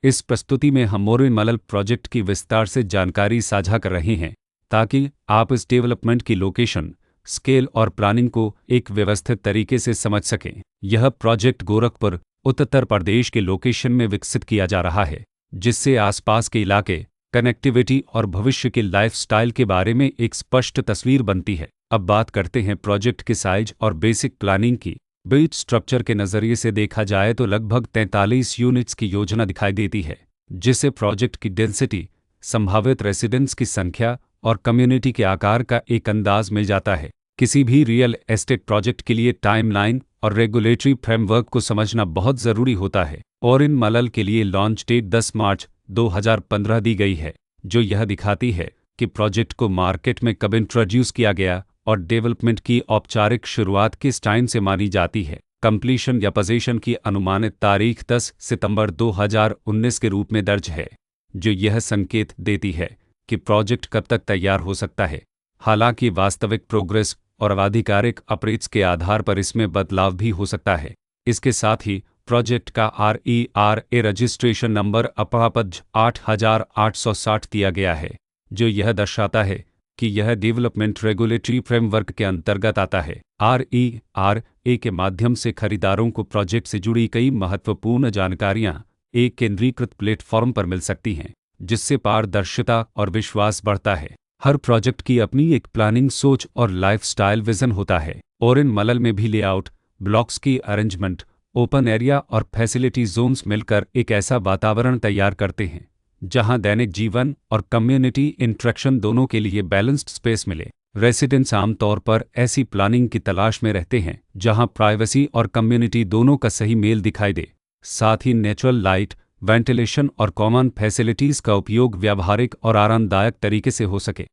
इस प्रस्तुति में हम ओरिएंट मलल प्रोजेक्ट की विस्तार से जानकारी साझा कर रहे हैं ताकि आप इस डेवलपमेंट की लोकेशन, स्केल और प्लानिंग को एक व्यवस्थित तरीके से समझ सकें। यह प्रोजेक्ट गोरखपुर, उत्तर प्रदेश के लोकेशन में विकसित किया जा रहा है, जिससे आसपास के इलाके, कनेक्टिविटी और भविष्य के लाइफस्टाइल के बारे में एक स्पष्ट तस्वीर बनती है। अब बात करते हैं प्रोजेक्ट के साइज और बेसिक प्लानिंग की। बेट स्ट्रक्चर के नज़रिए से देखा जाए तो लगभग 43 यूनिट्स की योजना दिखाई देती है, जिससे प्रोजेक्ट की डेंसिटी, संभावित रेसिडेंट्स की संख्या और कम्युनिटी के आकार का एक अंदाज मिल जाता है। किसी भी रियल एस्टेट प्रोजेक्ट के लिए टाइमलाइन और रेगुलेटरी फ्रेमवर्क को समझना बहुत ज़रूरी होता है। ओरिएंट मलल के लिए लॉन्च डेट 10 मार्च 2015 दी गई है, जो यह दिखाती है कि प्रोजेक्ट को मार्केट में कब इंट्रोड्यूस किया गया और डेवलपमेंट की औपचारिक शुरुआत किस टाइम से मानी जाती है। कंप्लीशन या पोजीशन की अनुमानित तारीख 10 सितंबर 2019 के रूप में दर्ज है, जो यह संकेत देती है कि प्रोजेक्ट कब तक तैयार हो सकता है। हालांकि वास्तविक प्रोग्रेस और आधिकारिक अपडेट्स के आधार पर इसमें बदलाव भी हो सकता है। इसके साथ ही प्रोजेक्ट का RERA रजिस्ट्रेशन नंबर अपापज 8860 दिया गया है, जो यह दर्शाता है कि यह डेवलपमेंट रेगुलेटरी फ्रेमवर्क के अंतर्गत आता है। RERA के माध्यम से खरीदारों को प्रोजेक्ट से जुड़ी कई महत्वपूर्ण जानकारियां एक केंद्रीकृत प्लेटफॉर्म पर मिल सकती हैं, जिससे पारदर्शिता और विश्वास बढ़ता है। हर प्रोजेक्ट की अपनी एक प्लानिंग सोच और लाइफस्टाइल विजन होता है। ओरिएंट मलल में भी लेआउट, ब्लॉक्स की अरेंजमेंट, ओपन एरिया और फैसिलिटी जोन्स मिलकर एक ऐसा वातावरण तैयार करते हैं जहां दैनिक जीवन और कम्युनिटी इंटरेक्शन दोनों के लिए बैलेंस्ड स्पेस मिले। रेसिडेंट्स आमतौर पर ऐसी प्लानिंग की तलाश में रहते हैं जहां प्राइवेसी और कम्युनिटी दोनों का सही मेल दिखाई दे। साथ ही नेचुरल लाइट, वेंटिलेशन और कॉमन फैसिलिटीज़ का उपयोग व्यावहारिक और आरामदायक तरीके से हो सके।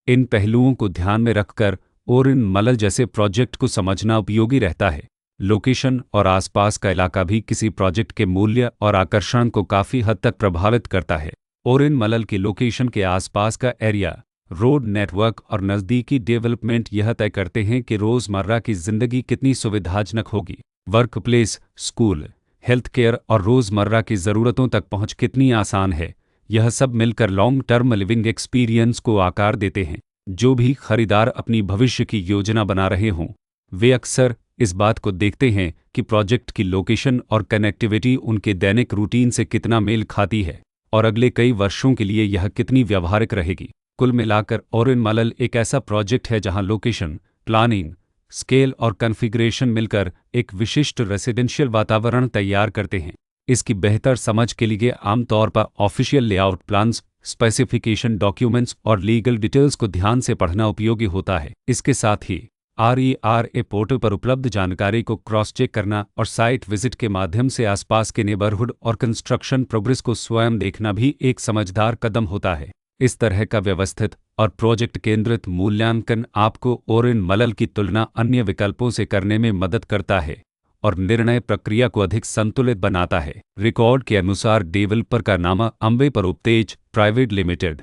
इन पहलुओं को ध्यान में रखकर ओरिएंट मलल जैसे प्रोजेक्ट को समझना उपयोगी रहता है। लोकेशन और आसपास का इलाका भी किसी प्रोजेक्ट के मूल्य और आकर्षण को काफ़ी हद तक प्रभावित करता है। ओरिएंट मलल की लोकेशन के आसपास का एरिया, रोड नेटवर्क और नज़दीकी डेवलपमेंट यह तय करते हैं कि रोज़मर्रा की ज़िंदगी कितनी सुविधाजनक होगी। Work place, school, health care और रोज़मर्रा की ज़रूरतों तक पहुँच कितनी आसान है, यह सब मिलकर लॉन्ग टर्म लिविंग एक्सपीरियंस को आकार देते हैं। जो भी खरीदार अपनी भविष्य की योजना बना रहे हों, वे अक्सर इस बात को देखते हैं कि प्रोजेक्ट की लोकेशन और कनेक्टिविटी उनके दैनिक रूटीन से कितना मेल खाती है और अगले कई वर्षों के लिए यह कितनी व्यावहारिक रहेगी। कुल मिलाकर ओरिएंट मलल एक ऐसा प्रोजेक्ट है जहां लोकेशन, प्लानिंग, स्केल और कॉन्फ़िगरेशन मिलकर एक विशिष्ट रेसिडेंशियल वातावरण तैयार करते हैं। इसकी बेहतर समझ के लिए आमतौर पर official layout plans, specification documents और लीगल डिटेल्स को ध्यान से पढ़ना उपयोगी होता है। इसके साथ ही RERA पोर्टल पर उपलब्ध जानकारी को क्रॉस चेक करना और साइट विजिट के माध्यम से आसपास के नेबरहुड और कंस्ट्रक्शन प्रोग्रेस को स्वयं देखना भी एक समझदार कदम होता है। इस तरह का व्यवस्थित और प्रोजेक्ट केंद्रित मूल्यांकन आपको ओरिएंट मलल की तुलना अन्य विकल्पों से करने में मदद करता है और निर्णय प्रक्रिया को अधिक संतुलित बनाता है। रिकॉर्ड के अनुसार डेवलपर का नाम अम्बे परोपतेज प्राइवेट लिमिटेड